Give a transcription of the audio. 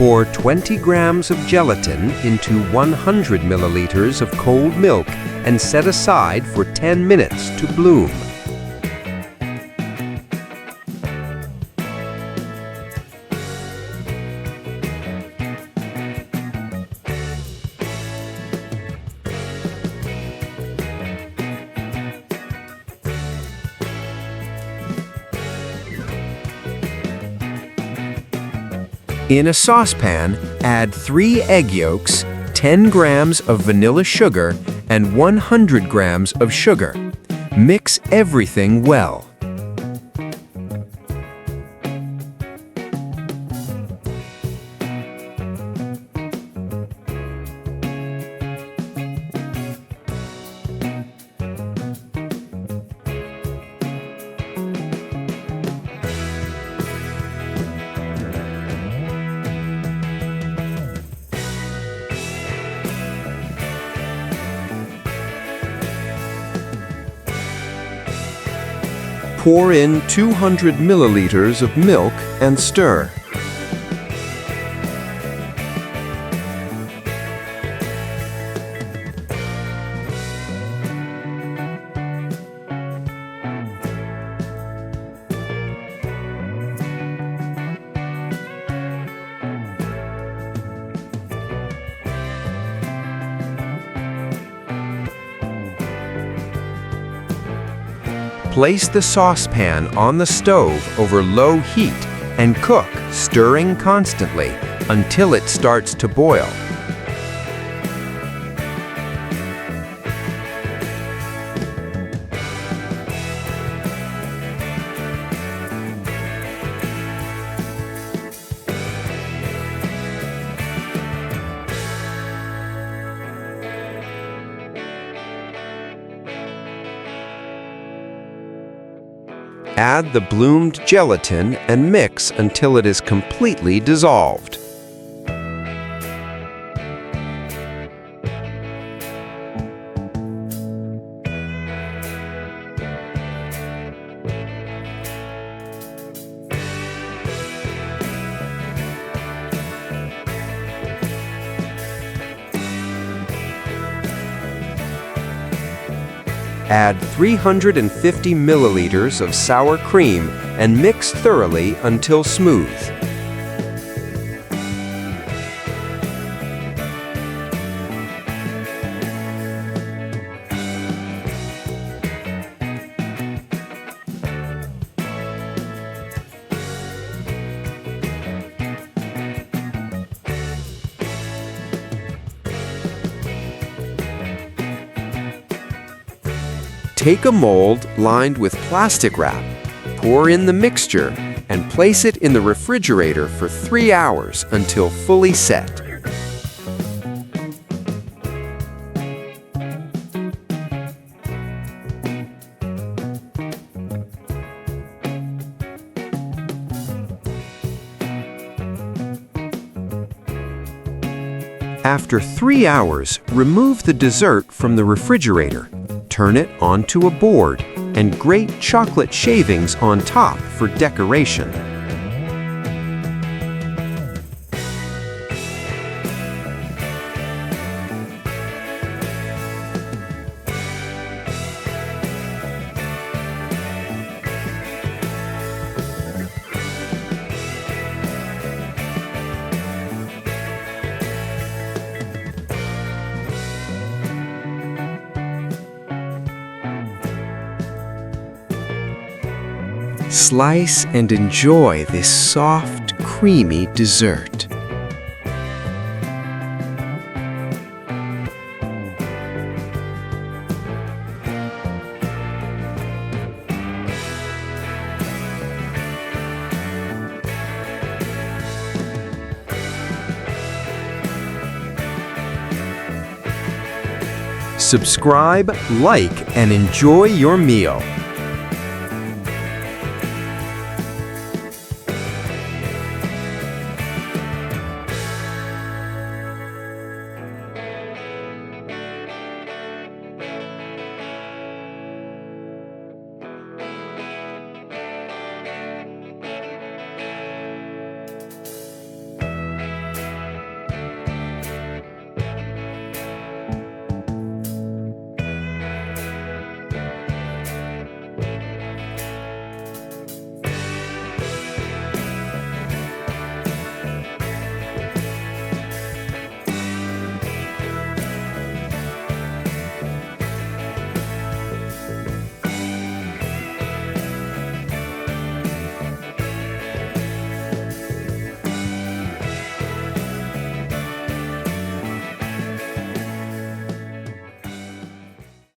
Pour 20 grams of gelatin into 100 milliliters of cold milk and set aside for 10 minutes to bloom. In a saucepan, add 3 egg yolks, 10 grams of vanilla sugar, and 100 grams of sugar. Mix everything well. Pour in 200 milliliters of milk and stir. Place the saucepan on the stove over low heat and cook, stirring constantly until it starts to boil. Add the bloomed gelatin and mix until it is completely dissolved. Add 350 milliliters of sour cream and mix thoroughly until smooth. Take a mold lined with plastic wrap, pour in the mixture, and place it in the refrigerator for 3 hours until fully set. After 3 hours, remove the dessert from the refrigerator. Turn it onto a board and grate chocolate shavings on top for decoration. Slice and enjoy this soft, creamy dessert. Subscribe, like, and enjoy your meal.